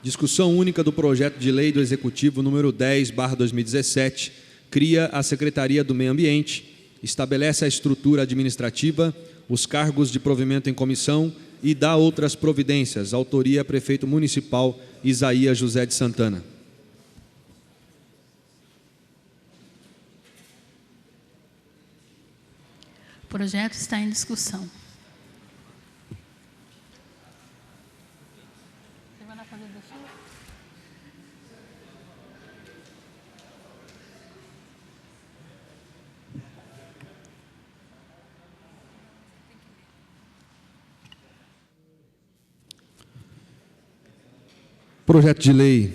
Discussão única do projeto de lei do Executivo número 10/2017, cria a Secretaria do Meio Ambiente, estabelece a estrutura administrativa, os cargos de provimento em comissão e dá outras providências. Autoria: Prefeito Municipal Isaías José de Santana. O projeto está em discussão. Projeto de lei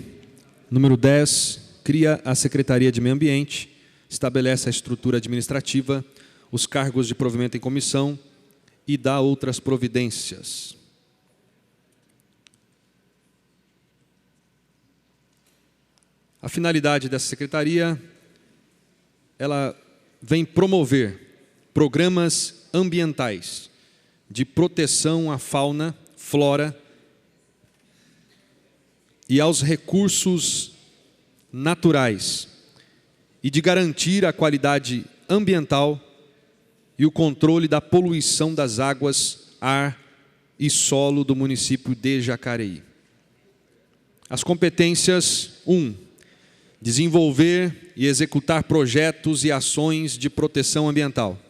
número 10, cria a Secretaria de Meio Ambiente, estabelece a estrutura administrativa, os cargos de provimento em comissão e dá outras providências. A finalidade dessa secretaria, ela vem promover programas ambientais de proteção à fauna, flora e aos recursos naturais e de garantir a qualidade ambiental e o controle da poluição das águas, ar e solo do município de Jacareí. As competências: 1. Desenvolver e executar projetos e ações de proteção ambiental.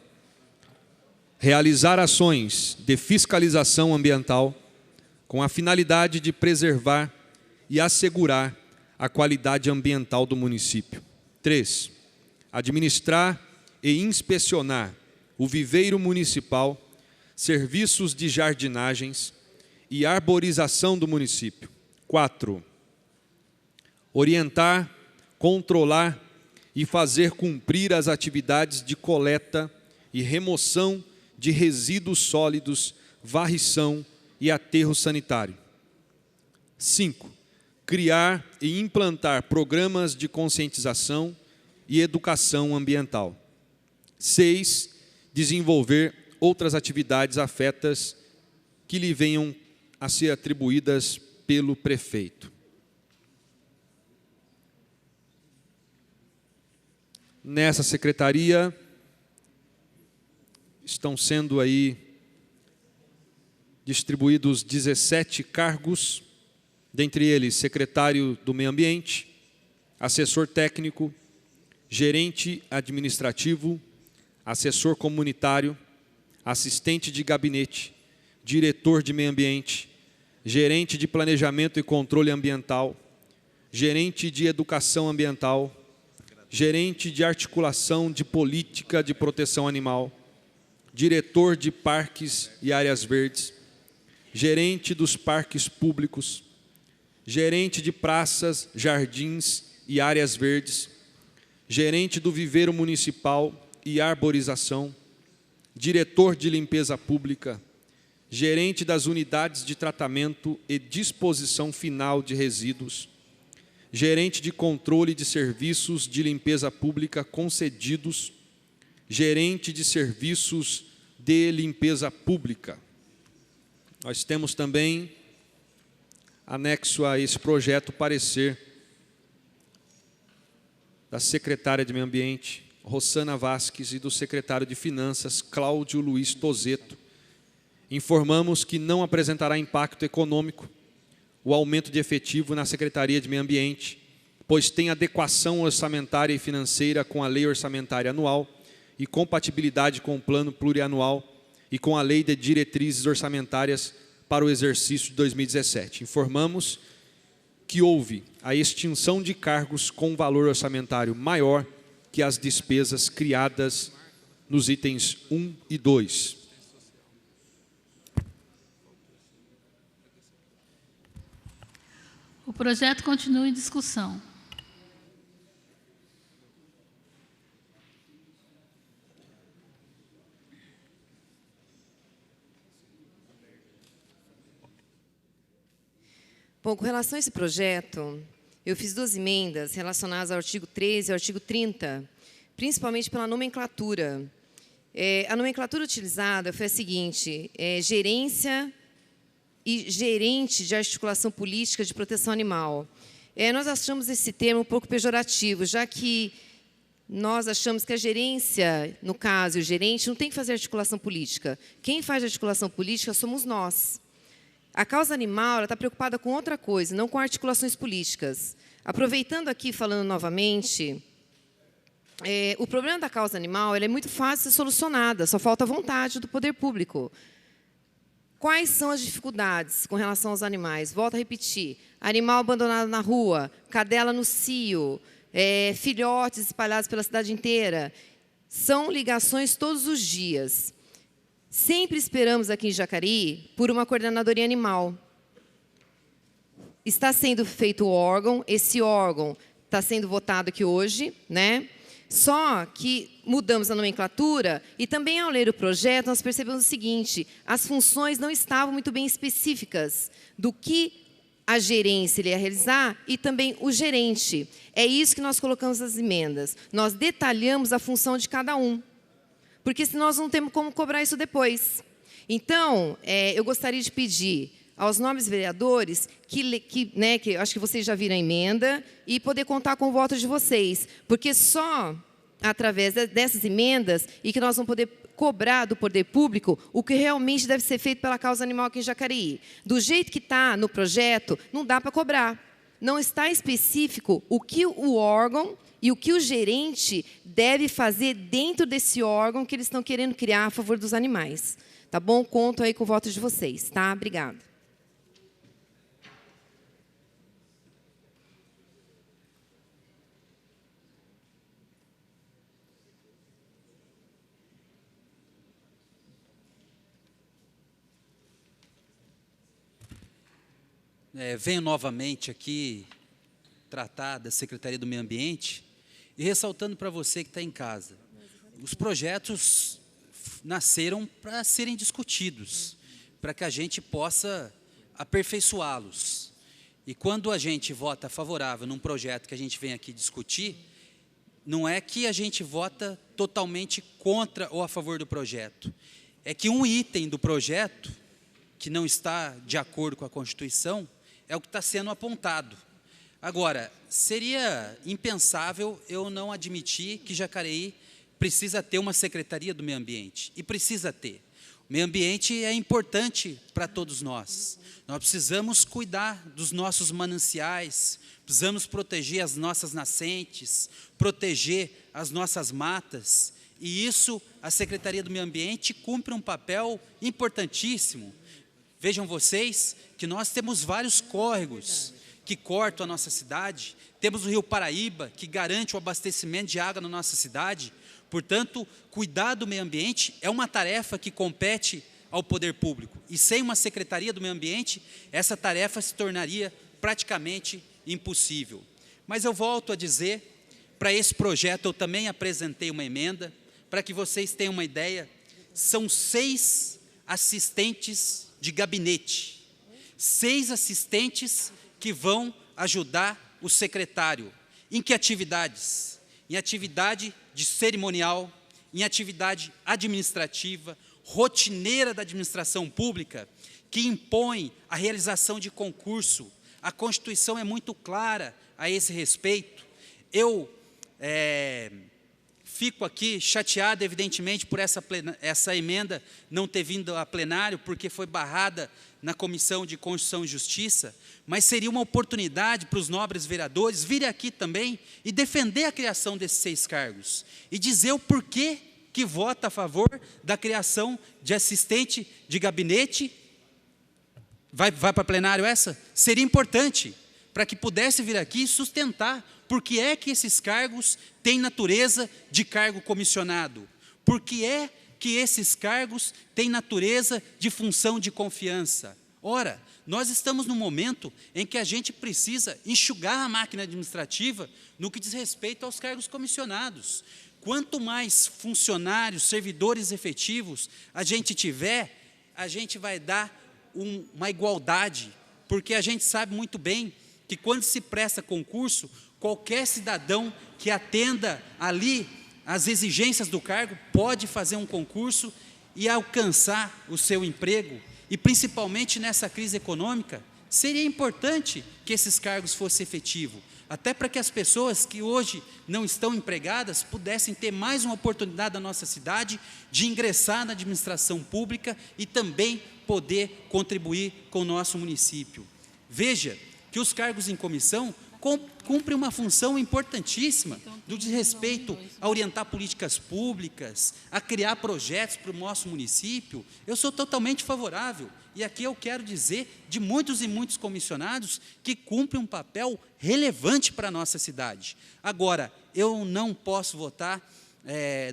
Realizar ações de fiscalização ambiental com a finalidade de preservar e assegurar a qualidade ambiental do município. 3. Administrar e inspecionar o viveiro municipal, serviços de jardinagens e arborização do município. 4. Orientar, controlar e fazer cumprir as atividades de coleta e remoção de resíduos sólidos, varrição e aterro sanitário. 5. Criar e implantar programas de conscientização e educação ambiental. 6. Desenvolver outras atividades afetas que lhe venham a ser atribuídas pelo prefeito. Nessa secretaria estão sendo aí distribuídos 17 cargos, dentre eles secretário do Meio Ambiente, assessor técnico, gerente administrativo, assessor comunitário, assistente de gabinete, diretor de meio ambiente, gerente de planejamento e controle ambiental, gerente de educação ambiental, gerente de articulação de política de proteção animal, diretor de parques e áreas verdes, gerente dos parques públicos, gerente de praças, jardins e áreas verdes, gerente do viveiro municipal e arborização, diretor de limpeza pública, gerente das unidades de tratamento e disposição final de resíduos, gerente de controle de serviços de limpeza pública concedidos, gerente de serviços de limpeza pública. Nós temos também, anexo a esse projeto, o parecer da secretária de Meio Ambiente, Rossana Vasques, e do secretário de Finanças, Cláudio Luiz Tozeto. Informamos que não apresentará impacto econômico o aumento de efetivo na Secretaria de Meio Ambiente, pois tem adequação orçamentária e financeira com a Lei Orçamentária Anual e compatibilidade com o Plano Plurianual e com a Lei de Diretrizes Orçamentárias para o exercício de 2017. Informamos que houve a extinção de cargos com valor orçamentário maior que as despesas criadas nos itens 1 e 2. O projeto continua em discussão. Bom, com relação a esse projeto, eu fiz 2 emendas relacionadas ao artigo 13 e ao artigo 30, principalmente pela nomenclatura. A nomenclatura utilizada foi a seguinte: gerência e gerente de articulação política de proteção animal. Nós achamos esse termo um pouco pejorativo, já que nós achamos que a gerência, no caso, o gerente, não tem que fazer articulação política. Quem faz articulação política somos nós. A causa animal está preocupada com outra coisa, não com articulações políticas. Aproveitando aqui, falando novamente, o problema da causa animal é muito fácil de ser solucionada, só falta vontade do poder público. Quais são as dificuldades com relação aos animais? Volto a repetir. Animal abandonado na rua, cadela no cio, filhotes espalhados pela cidade inteira. São ligações todos os dias. Sempre esperamos aqui em Jacareí por uma coordenadoria animal. Está sendo feito o órgão, esse órgão está sendo votado aqui hoje, né? Só que mudamos a nomenclatura e também, ao ler o projeto, nós percebemos o seguinte: as funções não estavam muito bem específicas do que a gerência ia realizar e também o gerente. É isso que nós colocamos nas emendas. Nós detalhamos a função de cada um, porque senão nós não temos como cobrar isso depois. Então, eu gostaria de pedir aos nobres vereadores que acho que vocês já viram a emenda e poder contar com o voto de vocês, porque só através dessas emendas e que nós vamos poder cobrar do poder público o que realmente deve ser feito pela causa animal aqui em Jacareí. Do jeito que está no projeto, não dá para cobrar. Não está específico o que o órgão e o que o gerente deve fazer dentro desse órgão que eles estão querendo criar a favor dos animais. Tá bom? Conto aí com o voto de vocês, tá? Obrigada. Venho novamente aqui tratar da Secretaria do Meio Ambiente e ressaltando para você que está em casa, os projetos nasceram para serem discutidos, para que a gente possa aperfeiçoá-los. E quando a gente vota favorável num projeto que a gente vem aqui discutir, não é que a gente vota totalmente contra ou a favor do projeto, é que um item do projeto, que não está de acordo com a Constituição, é o que está sendo apontado. Agora, seria impensável eu não admitir que Jacareí precisa ter uma Secretaria do Meio Ambiente, e precisa ter. O meio ambiente é importante para todos nós. Nós precisamos cuidar dos nossos mananciais, precisamos proteger as nossas nascentes, proteger as nossas matas, e isso a Secretaria do Meio Ambiente cumpre um papel importantíssimo. Vejam vocês que nós temos vários córregos que cortam a nossa cidade, temos o Rio Paraíba, que garante o abastecimento de água na nossa cidade. Portanto, cuidar do meio ambiente é uma tarefa que compete ao poder público. E sem uma Secretaria do Meio Ambiente, essa tarefa se tornaria praticamente impossível. Mas eu volto a dizer, para esse projeto eu também apresentei uma emenda, para que vocês tenham uma ideia, são 6 assistentes de gabinete, 6 assistentes que vão ajudar o secretário. Em que atividades? Em atividade de cerimonial, em atividade administrativa, rotineira da administração pública, que impõe a realização de concurso. A Constituição é muito clara a esse respeito. Eu fico aqui chateado, evidentemente, por essa emenda não ter vindo a plenário, porque foi barrada na Comissão de Constituição e Justiça, mas seria uma oportunidade para os nobres vereadores virem aqui também e defender a criação desses 6 cargos, e dizer o porquê que vota a favor da criação de assistente de gabinete. Vai para plenário essa? Seria importante, para que pudesse vir aqui e sustentar por que é que esses cargos têm natureza de cargo comissionado, por que é que esses cargos têm natureza de função de confiança. Ora, nós estamos num momento em que a gente precisa enxugar a máquina administrativa no que diz respeito aos cargos comissionados. Quanto mais funcionários, servidores efetivos a gente tiver, a gente vai dar uma igualdade, porque a gente sabe muito bem que quando se presta concurso, qualquer cidadão que atenda ali as exigências do cargo pode fazer um concurso e alcançar o seu emprego. e principalmente nessa crise econômica, seria importante que esses cargos fossem efetivos, até para que as pessoas que hoje não estão empregadas pudessem ter mais uma oportunidade na nossa cidade de ingressar na administração pública e também poder contribuir com o nosso município. Veja que os cargos em comissão cumprem uma função importantíssima do respeito a orientar políticas públicas, a criar projetos para o nosso município. Eu sou totalmente favorável. E aqui eu quero dizer de muitos e muitos comissionados que cumprem um papel relevante para a nossa cidade. Agora, eu não posso votar,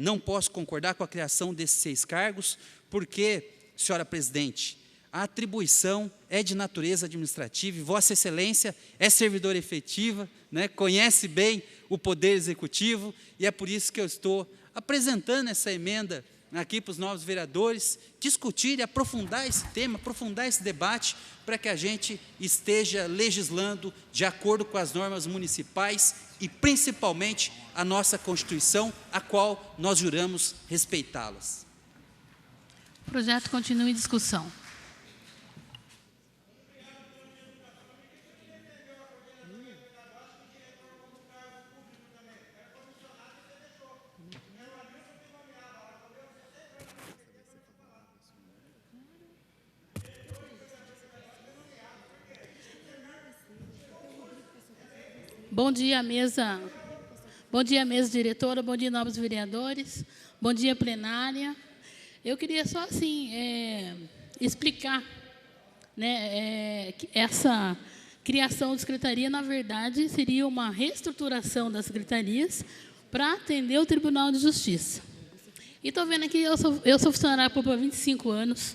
não posso concordar com a criação desses 6 cargos, porque, senhora presidente, a atribuição é de natureza administrativa e Vossa Excelência é servidora efetiva, né, conhece bem o Poder Executivo, e é por isso que eu estou apresentando essa emenda aqui para os novos vereadores, discutir e aprofundar esse tema, aprofundar esse debate, para que a gente esteja legislando de acordo com as normas municipais e, principalmente, a nossa Constituição, a qual nós juramos respeitá-las. O projeto continua em discussão. Bom dia, mesa. Bom dia, mesa diretora. Bom dia, nobres vereadores. Bom dia, plenária. Eu queria só, assim, explicar, né, que essa criação de secretaria, na verdade, seria uma reestruturação das secretarias para atender o Tribunal de Justiça. E estou vendo aqui, eu sou funcionária pública há 25 anos,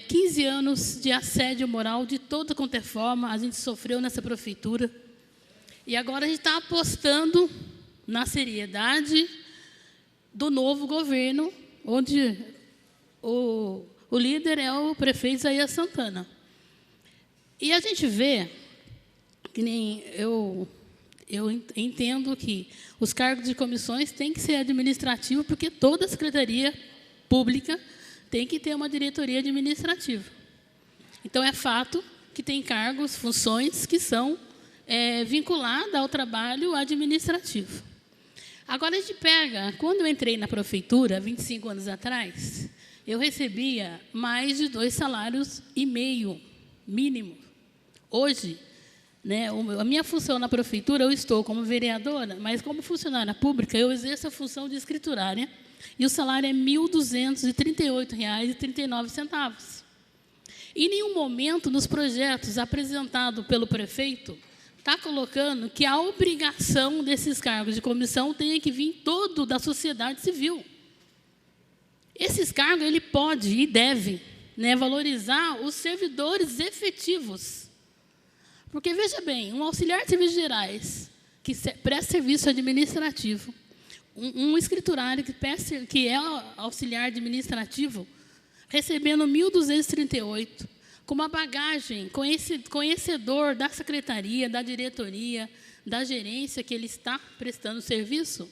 15 anos de assédio moral de toda quanto é forma, a gente sofreu nessa prefeitura. E agora a gente está apostando na seriedade do novo governo, onde o líder é o prefeito Isaías Santana. E a gente vê, que nem eu entendo que os cargos de comissões têm que ser administrativos, porque toda secretaria pública tem que ter uma diretoria administrativa. Então, é fato que tem cargos, funções que são vinculadas ao trabalho administrativo. Agora, a gente pega, quando eu entrei na prefeitura, 25 anos atrás, eu recebia mais de 2,5 salários mínimo. Hoje, né, a minha função na prefeitura, eu estou como vereadora, mas como funcionária pública, eu exerço a função de escriturária, e o salário é R$ 1.238,39. Em nenhum momento, nos projetos apresentados pelo prefeito, está colocando que a obrigação desses cargos de comissão tenha que vir todo da sociedade civil. Esses cargos, ele pode e deve, né, valorizar os servidores efetivos. Porque, veja bem, um auxiliar de serviços gerais, que presta serviço administrativo, um escriturário que é auxiliar administrativo, recebendo R$ 1.238, com uma bagagem, conhecedor da secretaria, da diretoria, da gerência que ele está prestando serviço,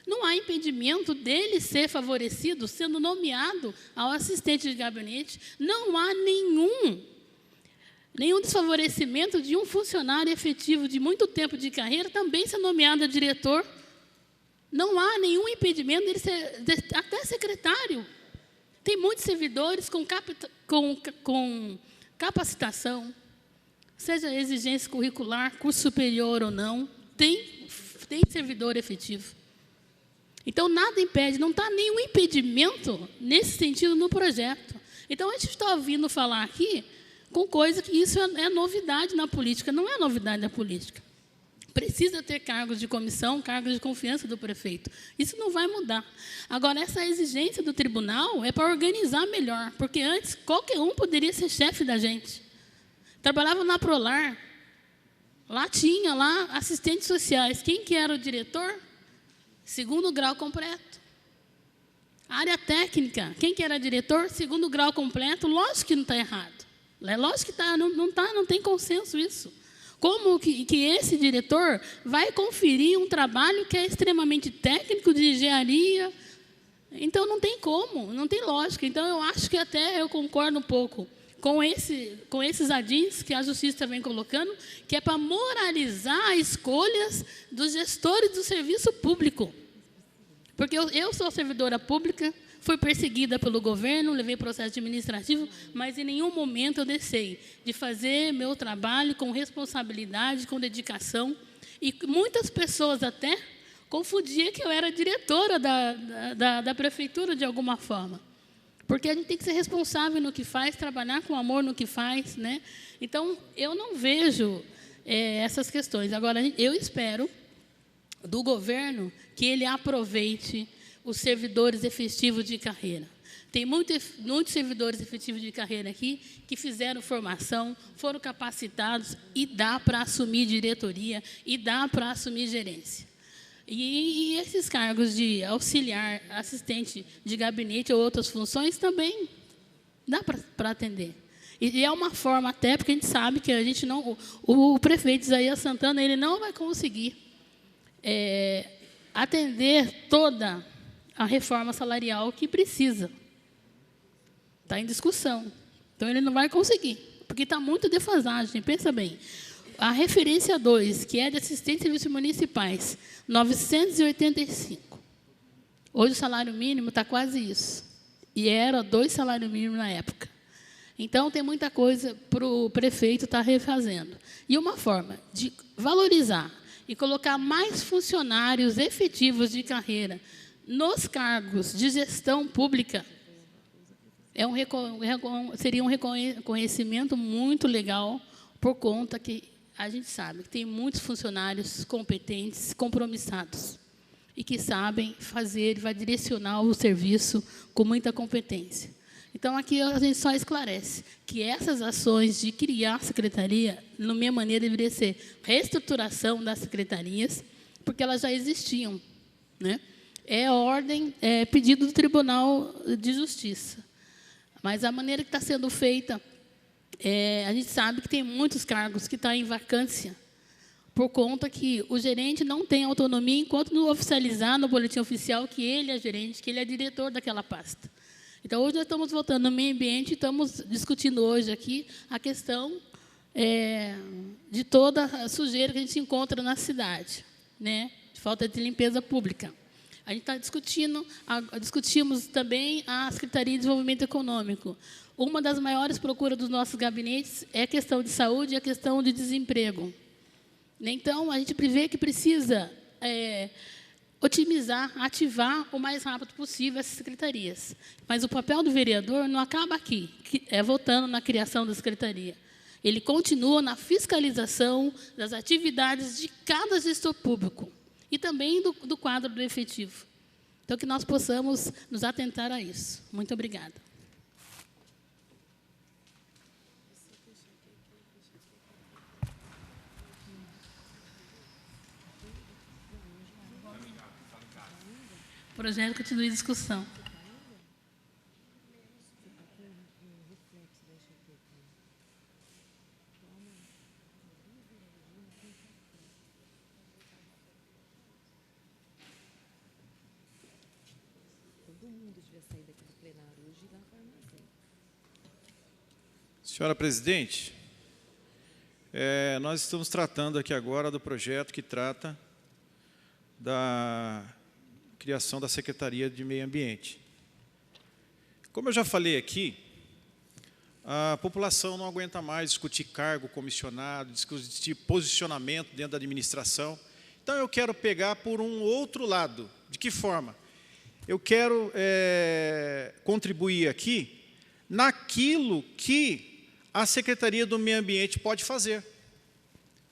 não há impedimento dele ser favorecido, sendo nomeado ao assistente de gabinete, não há nenhum desfavorecimento de um funcionário efetivo de muito tempo de carreira também ser nomeado a diretor. Não há nenhum impedimento dele ser até secretário. Tem muitos servidores com capacitação, seja exigência curricular, curso superior ou não, tem servidor efetivo. Então, nada impede, não está nenhum impedimento nesse sentido no projeto. Então, a gente está ouvindo falar aqui com coisa que isso é novidade na política. Não é novidade na política. Precisa ter cargos de comissão, cargos de confiança do prefeito. Isso não vai mudar. Agora, essa exigência do tribunal é para organizar melhor, porque antes qualquer um poderia ser chefe da gente. Trabalhava na Prolar, lá tinha assistentes sociais. Quem que era o diretor? 2º grau completo. Área técnica, quem que era diretor? 2º grau completo. Lógico que não está errado. É lógico que não tem consenso isso. Como que esse diretor vai conferir um trabalho que é extremamente técnico, de engenharia, Então, não tem como, não tem lógica. Então, eu acho que até eu concordo um pouco com esses adins que a Justiça vem colocando, que é para moralizar escolhas dos gestores do serviço público. Porque eu sou servidora pública, fui perseguida pelo governo, levei processo administrativo, mas em nenhum momento eu deixei de fazer meu trabalho com responsabilidade, com dedicação. E muitas pessoas até confundiam que eu era diretora da prefeitura de alguma forma. Porque a gente tem que ser responsável no que faz, trabalhar com amor no que faz, né? Então, eu não vejo essas questões. Agora, eu espero do governo que ele aproveite os servidores efetivos de carreira. Tem muitos servidores efetivos de carreira aqui que fizeram formação, foram capacitados e dá para assumir diretoria e dá para assumir gerência. E esses cargos de auxiliar, assistente de gabinete ou outras funções também dá para atender. E é uma forma até, porque a gente sabe que a gente não... O prefeito Isaías Santana ele não vai conseguir atender toda a reforma salarial que precisa. Está em discussão. Então, ele não vai conseguir, porque está muito defasagem. Pensa bem. A referência 2, que é de assistente de serviços municipais, 985. Hoje o salário mínimo está quase isso. E era 2 salários mínimos na época. Então, tem muita coisa para o prefeito estar refazendo. E uma forma de valorizar e colocar mais funcionários efetivos de carreira nos cargos de gestão pública seria um reconhecimento muito legal, por conta que a gente sabe que tem muitos funcionários competentes, compromissados, e que sabem fazer, vai direcionar o serviço com muita competência. Então, aqui a gente só esclarece que essas ações de criar a secretaria, na minha maneira, deveria ser reestruturação das secretarias, porque elas já existiam, né? É ordem, pedido do Tribunal de Justiça. Mas a maneira que está sendo feita, a gente sabe que tem muitos cargos que estão em vacância, por conta que o gerente não tem autonomia enquanto não oficializar no boletim oficial que ele é gerente, que ele é diretor daquela pasta. Então, hoje nós estamos voltando no meio ambiente, estamos discutindo hoje aqui a questão de toda a sujeira que a gente encontra na cidade, né? De falta de limpeza pública. A gente está discutimos também a Secretaria de Desenvolvimento Econômico. Uma das maiores procuras dos nossos gabinetes é a questão de saúde e a questão de desemprego. Então, a gente prevê que precisa otimizar, ativar o mais rápido possível essas secretarias. Mas o papel do vereador não acaba aqui, votando na criação da secretaria. Ele continua na fiscalização das atividades de cada gestor público e também do quadro do efetivo. Então, que nós possamos nos atentar a isso. Muito obrigada. O projeto continua em discussão. Senhora presidente, nós estamos tratando aqui agora do projeto que trata da criação da Secretaria de Meio Ambiente. Como eu já falei aqui, a população não aguenta mais discutir cargo comissionado, discutir posicionamento dentro da administração. Então, eu quero pegar por um outro lado. De que forma? Eu quero contribuir aqui naquilo que a Secretaria do Meio Ambiente pode fazer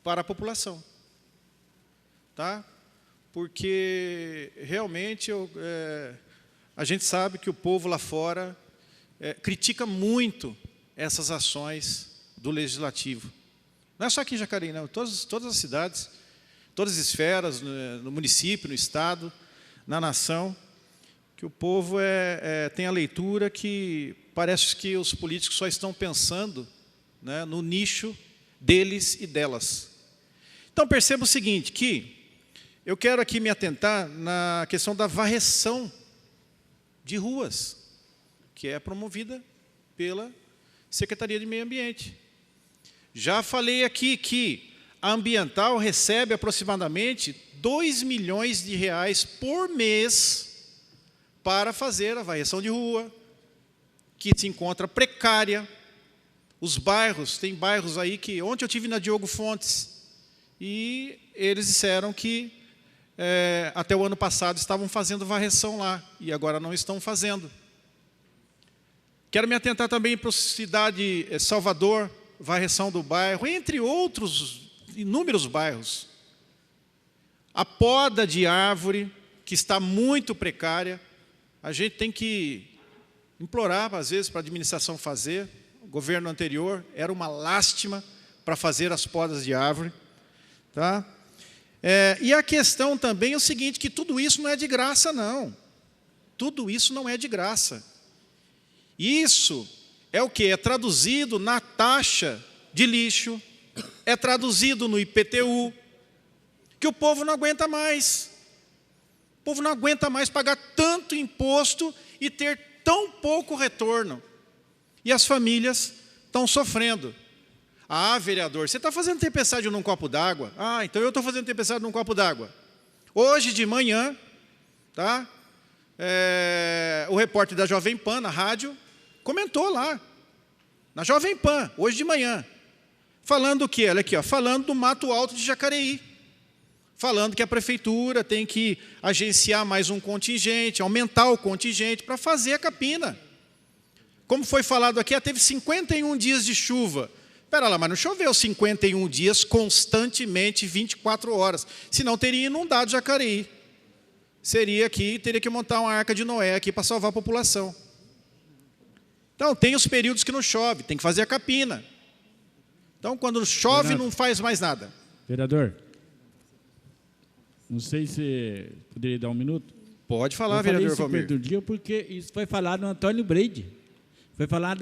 para a população. Tá? Porque, realmente, a gente sabe que o povo lá fora critica muito essas ações do Legislativo. Não é só aqui em Jacareí, não. Todas as cidades, todas as esferas, no município, no Estado, na nação, que o povo tem a leitura que parece que os políticos só estão pensando, né, no nicho deles e delas. Então, perceba o seguinte, que eu quero aqui me atentar na questão da varreção de ruas, que é promovida pela Secretaria de Meio Ambiente. Já falei aqui que a Ambiental recebe aproximadamente R$2 milhões por mês para fazer a varrição de rua, que se encontra precária. Os bairros, tem bairros aí que... Ontem eu estive na Diogo Fontes e eles disseram que até o ano passado estavam fazendo varrição lá e agora não estão fazendo. Quero me atentar também para a cidade Salvador, varrição do bairro, entre outros inúmeros bairros. A poda de árvore, que está muito precária, a gente tem que implorar, às vezes, para a administração fazer. O governo anterior era uma lástima para fazer as podas de árvore. Tá? E a questão também é o seguinte, que tudo isso não é de graça, não. Tudo isso não é de graça. Isso é o quê? É traduzido na taxa de lixo, é traduzido no IPTU, que o povo não aguenta mais. O povo não aguenta mais pagar tanto imposto e ter tão pouco retorno. E as famílias estão sofrendo. Ah, vereador, você está fazendo tempestade num copo d'água? Ah, então eu estou fazendo tempestade num copo d'água. Hoje de manhã, tá? O repórter da Jovem Pan, na rádio, comentou lá, na Jovem Pan, hoje de manhã, falando o quê? Olha aqui, ó, falando do Mato Alto de Jacareí, falando que a prefeitura tem que agenciar mais um contingente, aumentar o contingente para fazer a capina. Como foi falado aqui, teve 51 dias de chuva. Espera lá, mas não choveu 51 dias constantemente, 24 horas, senão teria inundado Jacareí. Teria que montar uma arca de Noé aqui para salvar a população. Então, tem os períodos que não chove, tem que fazer a capina. Então, quando chove, não faz mais nada. Vereador, não sei se poderia dar um minuto. Pode falar, vereador Valmir. Eu falei isso dia porque isso foi falado no Antônio Breide. Foi falado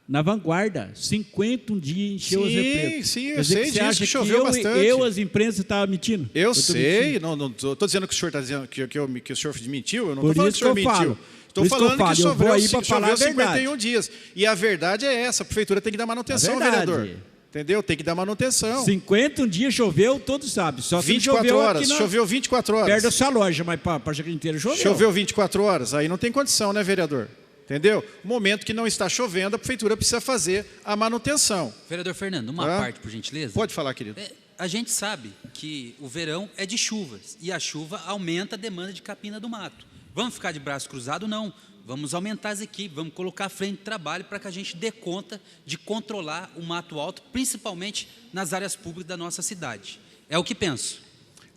na Vanguarda. 51 dias encheu os representantes. Sim, eu sei disso, que choveu bastante. As imprensas estavam mentindo. Eu sei, não estou dizendo que o senhor está dizendo que o senhor mentiu, eu não estou falando que o senhor mentiu. Estou falando que choveu 51 dias. E a verdade é essa, a prefeitura tem que dar manutenção, vereador. Entendeu? Tem que dar manutenção. 51 dias choveu, todos sabem. Só 24 horas, choveu 24 horas. Perto da sua loja, mas para a Jacareí inteira choveu. Choveu 24 horas, aí não tem condição, né, vereador? Entendeu? No momento que não está chovendo, a prefeitura precisa fazer a manutenção. Vereador Fernando, uma parte, por gentileza. Pode falar, querido. A gente sabe que o verão é de chuvas, e a chuva aumenta a demanda de capina do mato. Vamos ficar de braço cruzado? Não. Vamos aumentar as equipes, vamos colocar à frente de trabalho para que a gente dê conta de controlar o mato alto, principalmente nas áreas públicas da nossa cidade. É o que penso.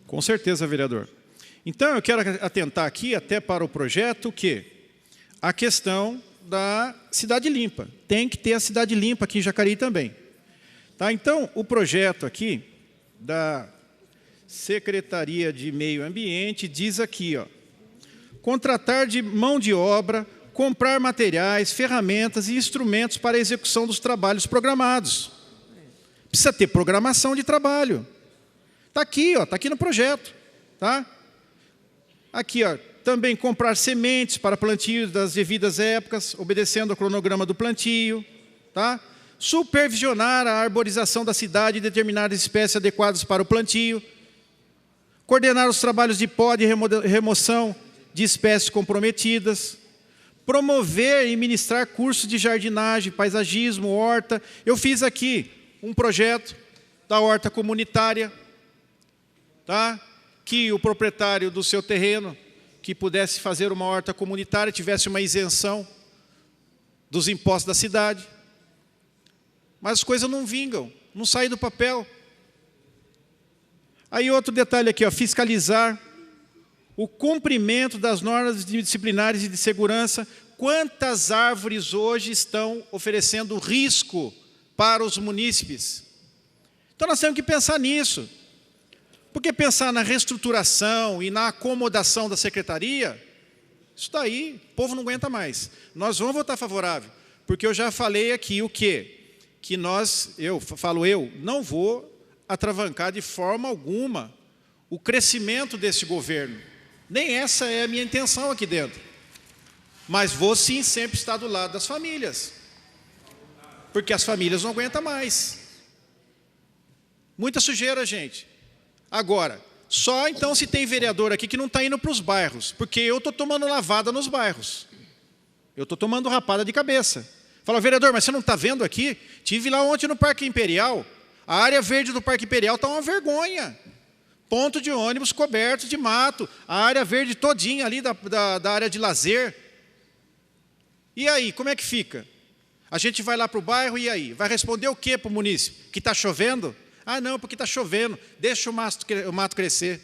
Com certeza, vereador. Então, eu quero atentar aqui até para o projeto a questão da cidade limpa. Tem que ter a cidade limpa aqui em Jacareí também. Tá? Então, o projeto aqui da Secretaria de Meio Ambiente diz aqui, ó, contratar de mão de obra, comprar materiais, ferramentas e instrumentos para a execução dos trabalhos programados. Precisa ter programação de trabalho. Está aqui, ó, está aqui no projeto. Tá? Aqui, ó, também comprar sementes para plantio das devidas épocas, obedecendo ao cronograma do plantio. Tá? Supervisionar a arborização da cidade e determinar as espécies adequadas para o plantio. Coordenar os trabalhos de poda e remoção de espécies comprometidas, promover e ministrar cursos de jardinagem, paisagismo, horta. Eu fiz aqui um projeto da horta comunitária, tá? Que o proprietário do seu terreno, que pudesse fazer uma horta comunitária, tivesse uma isenção dos impostos da cidade. Mas as coisas não vingam, não saem do papel. Aí outro detalhe aqui, ó, fiscalizar o cumprimento das normas disciplinares e de segurança. Quantas árvores hoje estão oferecendo risco para os munícipes? Então, nós temos que pensar nisso. Porque pensar na reestruturação e na acomodação da secretaria, isso daí, o povo não aguenta mais. Nós vamos votar favorável, porque eu já falei aqui o quê? Que eu não vou atravancar de forma alguma o crescimento desse governo. Nem essa é a minha intenção aqui dentro. Mas vou sim sempre estar do lado das famílias. Porque as famílias não aguentam mais. Muita sujeira, gente. Agora, só então se tem vereador aqui que não está indo para os bairros. Porque eu estou tomando lavada nos bairros. Eu estou tomando rapada de cabeça. Fala, vereador, mas você não está vendo aqui? Tive lá ontem no Parque Imperial. A área verde do Parque Imperial está uma vergonha. Ponto de ônibus coberto de mato. A área verde todinha ali da área de lazer. E aí, como é que fica? A gente vai lá para o bairro e aí? Vai responder o quê para o munícipe? Que está chovendo? Ah, não, porque está chovendo. Deixa o mato crescer.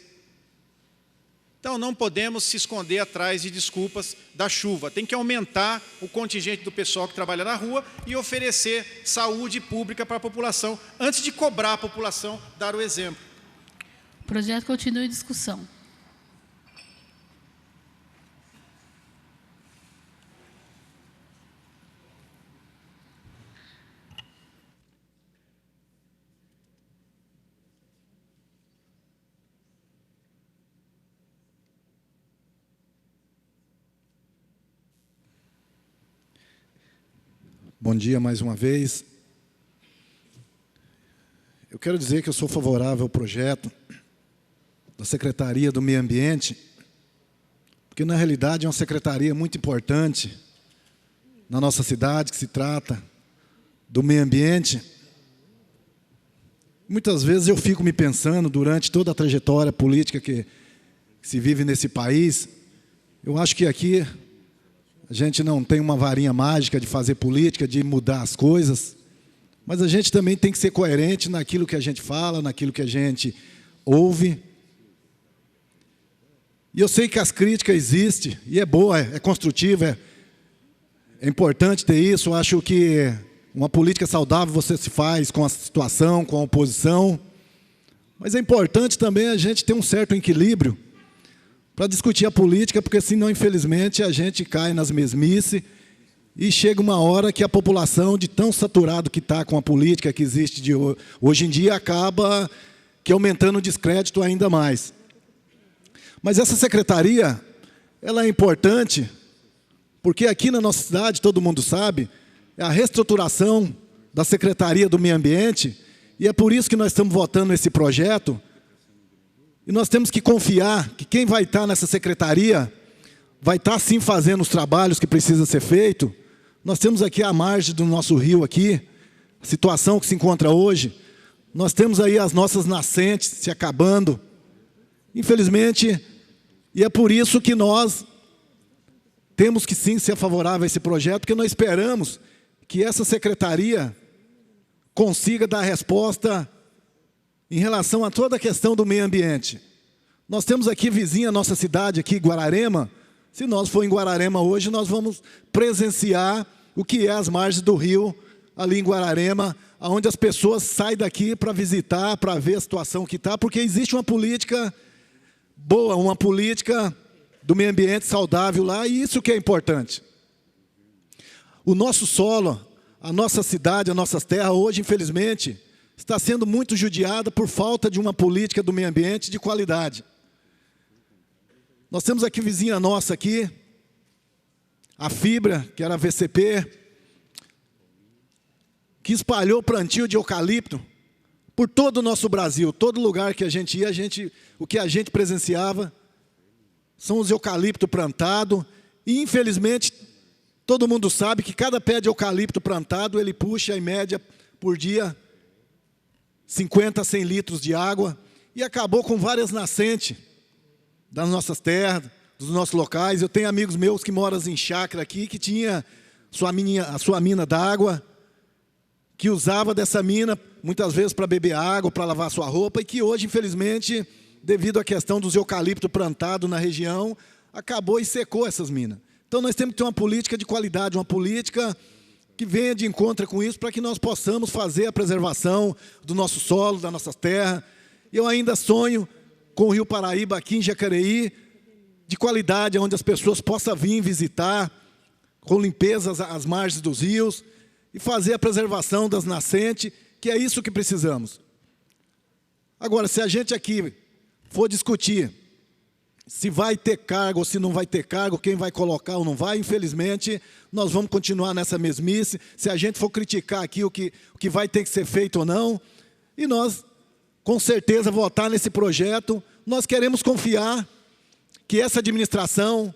Então, não podemos se esconder atrás de desculpas da chuva. Tem que aumentar o contingente do pessoal que trabalha na rua e oferecer saúde pública para a população, antes de cobrar a população dar o exemplo. O projeto continua em discussão. Bom dia mais uma vez. Eu quero dizer que eu sou favorável ao projeto da Secretaria do Meio Ambiente, porque na realidade é uma secretaria muito importante na nossa cidade, que se trata do meio ambiente. Muitas vezes eu fico me pensando, durante toda a trajetória política que se vive nesse país, eu acho que aqui a gente não tem uma varinha mágica de fazer política, de mudar as coisas, mas a gente também tem que ser coerente naquilo que a gente fala, naquilo que a gente ouve. E eu sei que as críticas existem, e é boa, é construtiva, é importante ter isso. Eu acho que uma política saudável você se faz com a situação, com a oposição, mas é importante também a gente ter um certo equilíbrio para discutir a política, porque senão, infelizmente, a gente cai nas mesmices e chega uma hora que a população, de tão saturado que está com a política que existe hoje em dia, acaba que aumentando o descrédito ainda mais. Mas essa secretaria, ela é importante, porque aqui na nossa cidade, todo mundo sabe, é a reestruturação da Secretaria do Meio Ambiente, e é por isso que nós estamos votando esse projeto. E nós temos que confiar que quem vai estar nessa secretaria vai estar, sim, fazendo os trabalhos que precisa ser feito. Nós temos aqui a margem do nosso rio aqui, a situação que se encontra hoje. Nós temos aí as nossas nascentes se acabando. Infelizmente, e é por isso que nós temos que, sim, ser favorável a esse projeto, porque nós esperamos que essa secretaria consiga dar resposta em relação a toda a questão do meio ambiente. Nós temos aqui vizinha a nossa cidade, aqui Guararema. Se nós for em Guararema hoje, nós vamos presenciar o que é as margens do rio, ali em Guararema, onde as pessoas saem daqui para visitar, para ver a situação que está, porque existe uma política boa, uma política do meio ambiente saudável lá, e isso que é importante. O nosso solo, a nossa cidade, as nossas terras, hoje, infelizmente, está sendo muito judiada por falta de uma política do meio ambiente de qualidade. Nós temos aqui vizinha nossa aqui, a Fibra, que era a VCP, que espalhou plantio de eucalipto por todo o nosso Brasil. Todo lugar que a gente ia, o que a gente presenciava são os eucaliptos plantados. E, infelizmente, todo mundo sabe que cada pé de eucalipto plantado, ele puxa, em média, por dia, 50 a 100 litros de água, e acabou com várias nascentes das nossas terras, dos nossos locais. Eu tenho amigos meus que moram em chácara aqui, que tinha a sua mina d'água, que usava dessa mina, muitas vezes, para beber água, para lavar sua roupa, e que hoje, infelizmente, devido à questão dos eucaliptos plantados na região, acabou e secou essas minas. Então, nós temos que ter uma política de qualidade, uma política que venha de encontro com isso, para que nós possamos fazer a preservação do nosso solo, da nossa terra. Eu ainda sonho com o Rio Paraíba, aqui em Jacareí, de qualidade, onde as pessoas possam vir visitar, com limpezas às margens dos rios, e fazer a preservação das nascentes, que é isso que precisamos. Agora, se a gente aqui for discutir se vai ter cargo ou se não vai ter cargo, quem vai colocar ou não vai. Infelizmente, nós vamos continuar nessa mesmice. Se a gente for criticar aqui o que vai ter que ser feito ou não, e nós, com certeza, votar nesse projeto, nós queremos confiar que essa administração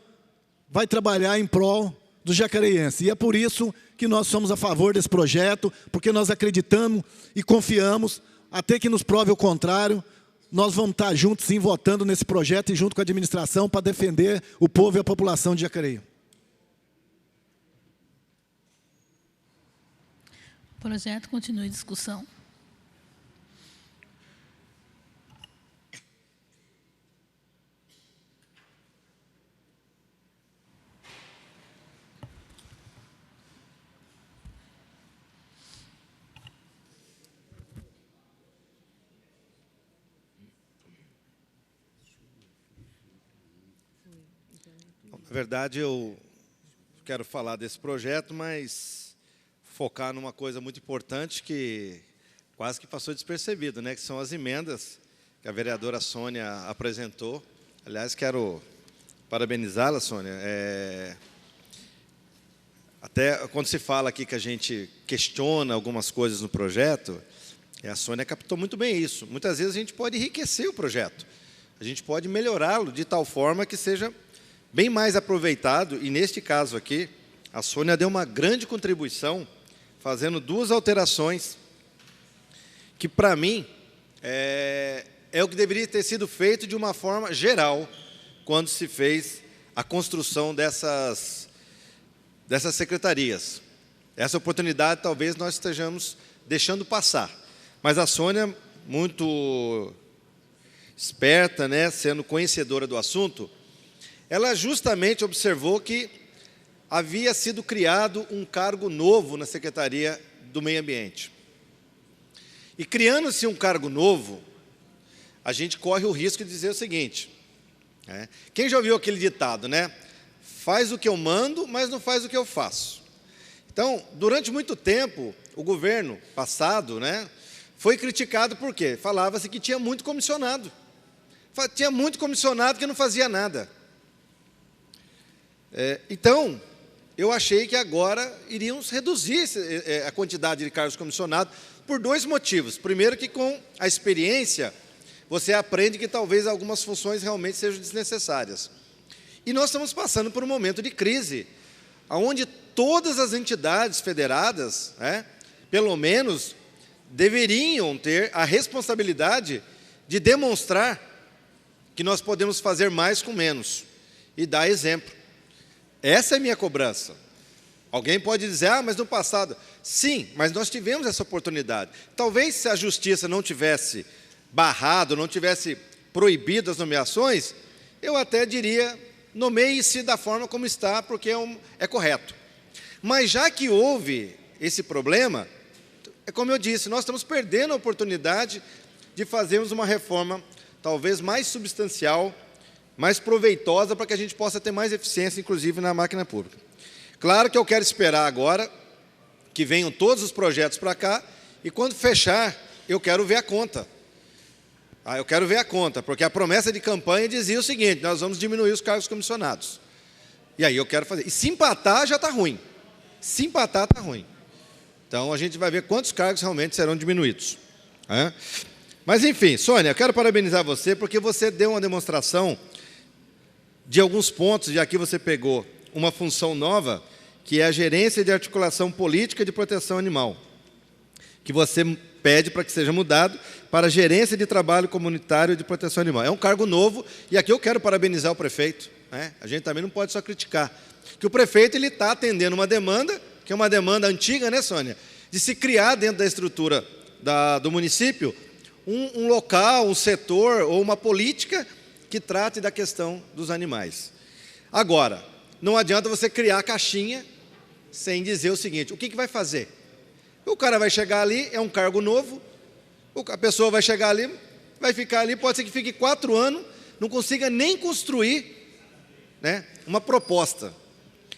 vai trabalhar em prol do jacareiense. E é por isso que nós somos a favor desse projeto, porque nós acreditamos e confiamos, até que nos prove o contrário. Nós vamos estar juntos, sim, votando nesse projeto e junto com a administração para defender o povo e a população de Jacareí. O projeto continua em discussão. Na verdade, eu quero falar desse projeto, mas focar numa coisa muito importante que quase que passou despercebido, né? Que são as emendas que a vereadora Sônia apresentou. Aliás, quero parabenizá-la, Sônia. Até quando se fala aqui que a gente questiona algumas coisas no projeto, a Sônia captou muito bem isso. Muitas vezes a gente pode enriquecer o projeto, a gente pode melhorá-lo de tal forma que seja bem mais aproveitado, e neste caso aqui, a Sônia deu uma grande contribuição, fazendo 2 alterações, que para mim é o que deveria ter sido feito de uma forma geral, quando se fez a construção dessas secretarias. Essa oportunidade talvez nós estejamos deixando passar, mas a Sônia, muito esperta, né, sendo conhecedora do assunto, ela justamente observou que havia sido criado um cargo novo na Secretaria do Meio Ambiente. E criando-se um cargo novo, a gente corre o risco de dizer o seguinte, né? Quem já ouviu aquele ditado, né? Faz o que eu mando, mas não faz o que eu faço. Então, durante muito tempo, o governo passado, né, foi criticado por quê? Falava-se que tinha muito comissionado. Tinha muito comissionado que não fazia nada. Então, eu achei que agora iríamos reduzir a quantidade de cargos comissionados por 2 motivos. Primeiro, que com a experiência, você aprende que talvez algumas funções realmente sejam desnecessárias. E nós estamos passando por um momento de crise, onde todas as entidades federadas, né, pelo menos, deveriam ter a responsabilidade de demonstrar que nós podemos fazer mais com menos e dar exemplo. Essa é a minha cobrança. Alguém pode dizer, mas no passado... Sim, mas nós tivemos essa oportunidade. Talvez se a justiça não tivesse barrado, não tivesse proibido as nomeações, eu até diria, nomeie-se da forma como está, porque é correto. Mas já que houve esse problema, é como eu disse, nós estamos perdendo a oportunidade de fazermos uma reforma talvez mais substancial, mais proveitosa, para que a gente possa ter mais eficiência, inclusive, na máquina pública. Claro que eu quero esperar agora que venham todos os projetos para cá, e quando fechar, eu quero ver a conta. Eu quero ver a conta, porque a promessa de campanha dizia o seguinte, nós vamos diminuir os cargos comissionados. E aí eu quero fazer. E se empatar, já está ruim. Se empatar, está ruim. Então, a gente vai ver quantos cargos realmente serão diminuídos. Mas, enfim, Sônia, eu quero parabenizar você, porque você deu uma demonstração de alguns pontos, e aqui você pegou uma função nova, que é a gerência de articulação política de proteção animal, que você pede para que seja mudado para a gerência de trabalho comunitário de proteção animal. É um cargo novo, e aqui eu quero parabenizar o prefeito, né? A gente também não pode só criticar, que o prefeito está atendendo uma demanda, que é uma demanda antiga, né, Sônia? De se criar dentro da estrutura do município um local, um setor ou uma política que trate da questão dos animais. Agora, não adianta você criar a caixinha sem dizer o seguinte, o que vai fazer? O cara vai chegar ali, é um cargo novo, a pessoa vai chegar ali, vai ficar ali, pode ser que fique 4 anos, não consiga nem construir, né, uma proposta.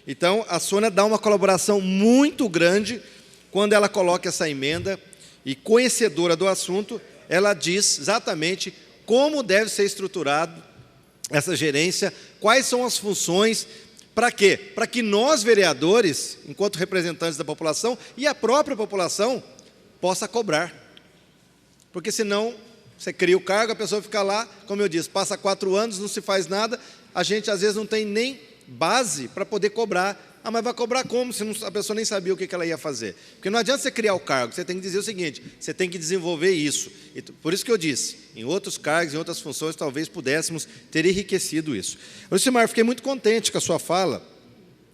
Então, a Sônia dá uma colaboração muito grande quando ela coloca essa emenda, e conhecedora do assunto, ela diz exatamente como deve ser estruturado essa gerência, quais são as funções, para quê? Para que nós, vereadores, enquanto representantes da população, e a própria população, possa cobrar. Porque senão, você cria o cargo, a pessoa fica lá, como eu disse, passa 4 anos, não se faz nada, a gente às vezes não tem nem base para poder cobrar. Ah, mas vai cobrar como, se a pessoa nem sabia o que ela ia fazer? Porque não adianta você criar o cargo, você tem que dizer o seguinte, você tem que desenvolver isso. E por isso que eu disse, em outros cargos, em outras funções, talvez pudéssemos ter enriquecido isso. Lucimar, fiquei muito contente com a sua fala,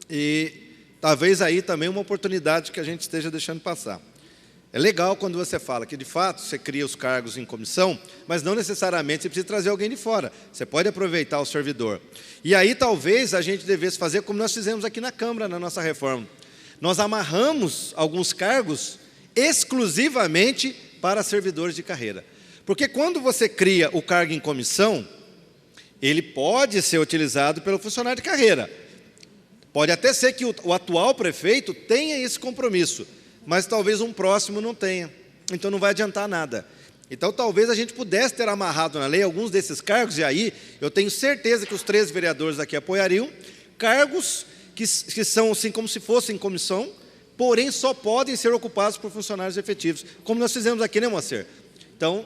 e talvez aí também uma oportunidade que a gente esteja deixando passar. É legal quando você fala que, de fato, você cria os cargos em comissão, mas não necessariamente você precisa trazer alguém de fora. Você pode aproveitar o servidor. E aí, talvez, a gente devesse fazer como nós fizemos aqui na Câmara, na nossa reforma. Nós amarramos alguns cargos exclusivamente para servidores de carreira. Porque quando você cria o cargo em comissão, ele pode ser utilizado pelo funcionário de carreira. Pode até ser que o atual prefeito tenha esse compromisso, mas talvez um próximo não tenha. Então não vai adiantar nada. Então talvez a gente pudesse ter amarrado na lei alguns desses cargos, e aí eu tenho certeza que os 13 vereadores aqui apoiariam, cargos que são assim como se fossem comissão, porém só podem ser ocupados por funcionários efetivos, como nós fizemos aqui, né, Moacir? Então,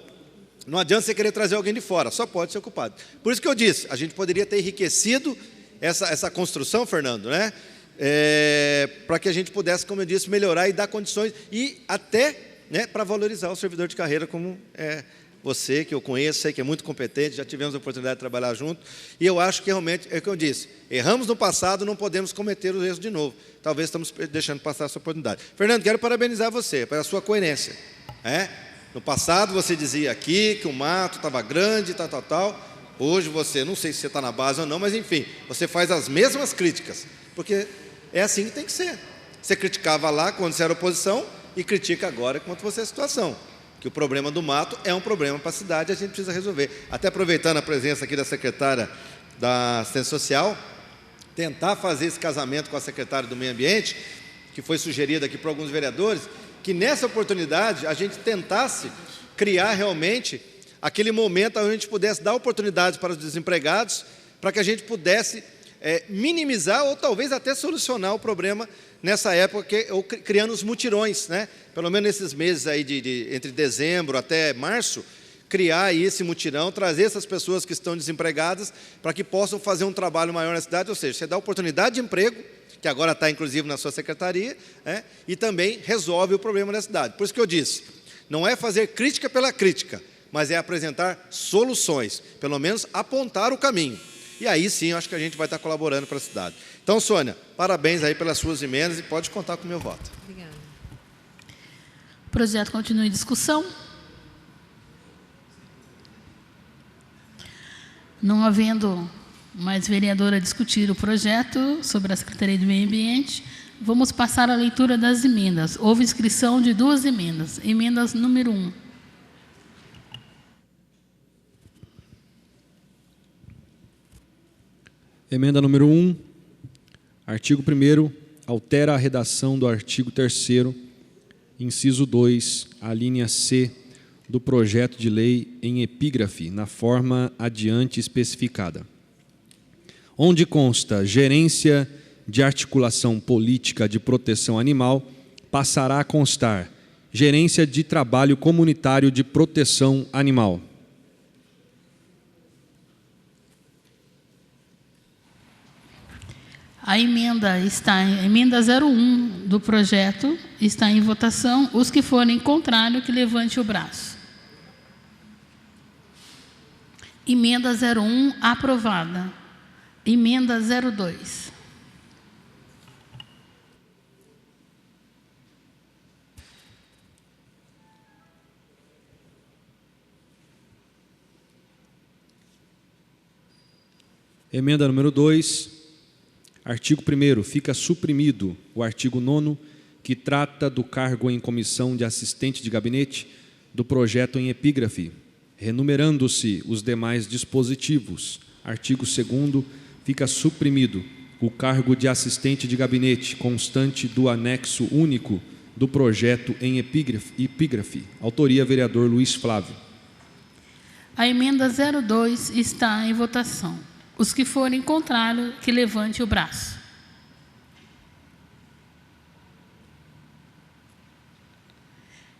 não adianta você querer trazer alguém de fora, só pode ser ocupado. Por isso que eu disse, a gente poderia ter enriquecido essa construção, Fernando, né? Para que a gente pudesse, como eu disse, melhorar e dar condições, e até, né, para valorizar o servidor de carreira, como você, que eu conheço, sei que é muito competente, já tivemos a oportunidade de trabalhar junto, e eu acho que realmente, é o que eu disse, erramos no passado, não podemos cometer os erros de novo. Talvez estamos deixando passar essa oportunidade. Fernando, quero parabenizar você pela sua coerência. No passado você dizia aqui que o mato estava grande, tal. Hoje você, não sei se você está na base ou não, mas enfim, você faz as mesmas críticas, porque é assim que tem que ser. Você criticava lá quando você era oposição e critica agora enquanto você é situação. Que o problema do mato é um problema para a cidade e a gente precisa resolver. Até aproveitando a presença aqui da secretária da Assistência Social, tentar fazer esse casamento com a secretária do Meio Ambiente, que foi sugerida aqui por alguns vereadores, que nessa oportunidade a gente tentasse criar realmente aquele momento onde a gente pudesse dar oportunidades para os desempregados, para que a gente pudesse minimizar ou talvez até solucionar o problema nessa época, ou criando os mutirões, né? Pelo menos nesses meses aí entre dezembro até março, criar aí esse mutirão, trazer essas pessoas que estão desempregadas para que possam fazer um trabalho maior na cidade, ou seja, você dá oportunidade de emprego, que agora está inclusive na sua secretaria, e também resolve o problema da cidade. Por isso que eu disse, não é fazer crítica pela crítica, mas é apresentar soluções, pelo menos apontar o caminho. E aí sim, eu acho que a gente vai estar colaborando para a cidade. Então, Sônia, parabéns aí pelas suas emendas e pode contar com o meu voto. Obrigada. O projeto continua em discussão. Não havendo mais vereador a discutir o projeto sobre a Secretaria do Meio Ambiente, vamos passar à leitura das emendas. Houve inscrição de 2 emendas. Emendas número 1. Emenda número 1, artigo 1º, altera a redação do artigo 3º, inciso 2, a linha C do projeto de lei em epígrafe, na forma adiante especificada. Onde consta gerência de articulação política de proteção animal, passará a constar gerência de trabalho comunitário de proteção animal. A emenda 01 do projeto está em votação. Os que forem contrários, que levante o braço. Emenda 01 aprovada. Emenda 02. Emenda número 2. Artigo 1º, fica suprimido o artigo 9º, que trata do cargo em comissão de assistente de gabinete do projeto em epígrafe, renumerando-se os demais dispositivos. Artigo 2º, fica suprimido o cargo de assistente de gabinete, constante do anexo único do projeto em epígrafe. Autoria, vereador Luiz Flávio. A emenda 02 está em votação. Os que forem contrários, que levante o braço.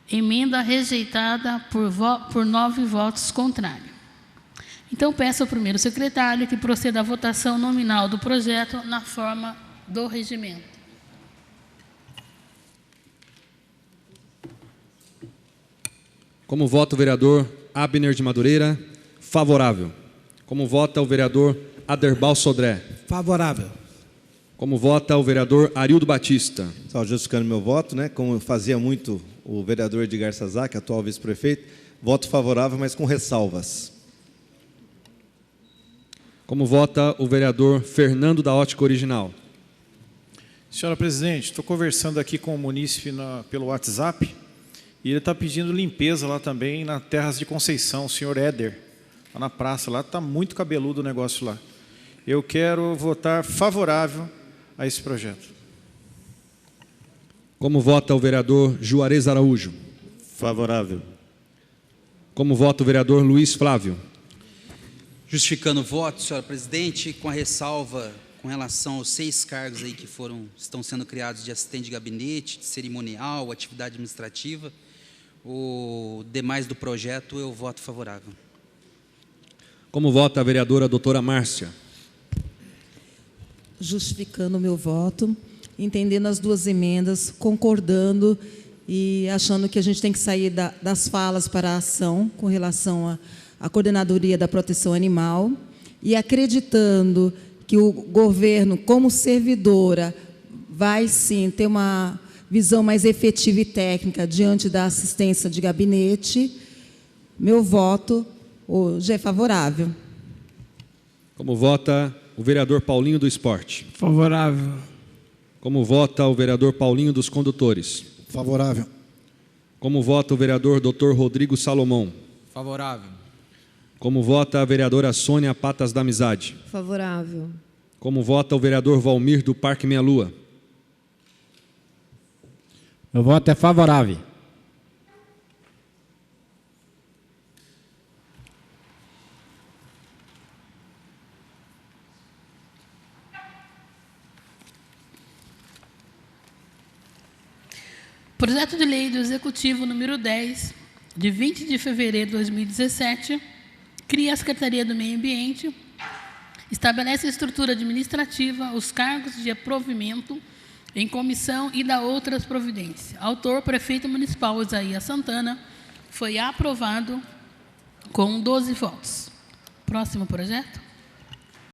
Emenda rejeitada por 9 votos contrários. Então, peço ao primeiro secretário que proceda à votação nominal do projeto na forma do regimento. Como vota o vereador Abner de Madureira? Favorável. Como vota o vereador Aderbal Sodré? Favorável. Como vota o vereador Arildo Batista? Só justificando meu voto, né? Como fazia muito o vereador Edgar Sazak, atual vice-prefeito, voto favorável, mas com ressalvas. Como vota o vereador Fernando da Ótica Original? Senhora presidente, estou conversando aqui com o munícipe pelo WhatsApp e ele está pedindo limpeza lá também na Terras de Conceição, o senhor Éder, lá na praça, lá está muito cabeludo o negócio lá. Eu quero votar favorável a esse projeto. Como vota o vereador Juarez Araújo? Favorável. Como vota o vereador Luiz Flávio? Justificando o voto, senhora presidente, com a ressalva com relação aos 6 cargos aí que estão sendo criados de assistente de gabinete, de cerimonial, atividade administrativa, o demais do projeto eu voto favorável. Como vota a vereadora doutora Márcia? Justificando o meu voto, entendendo as 2 emendas, concordando e achando que a gente tem que sair das falas para a ação com relação à Coordenadoria da Proteção Animal e acreditando que o governo, como servidora, vai sim ter uma visão mais efetiva e técnica diante da assistência de gabinete. Meu voto hoje é favorável. Como vota o vereador Paulinho do Esporte? Favorável. Como vota o vereador Paulinho dos Condutores? Favorável. Como vota o vereador Dr. Rodrigo Salomão? Favorável. Como vota a vereadora Sônia Patas da Amizade? Favorável. Como vota o vereador Valmir do Parque Meia Lua? Meu voto é favorável. Projeto de lei do Executivo número 10, de 20 de fevereiro de 2017, cria a Secretaria do Meio Ambiente, estabelece a estrutura administrativa, os cargos de provimento em comissão e dá outras providências. Autor, prefeito municipal Isaías Santana, foi aprovado com 12 votos. Próximo projeto.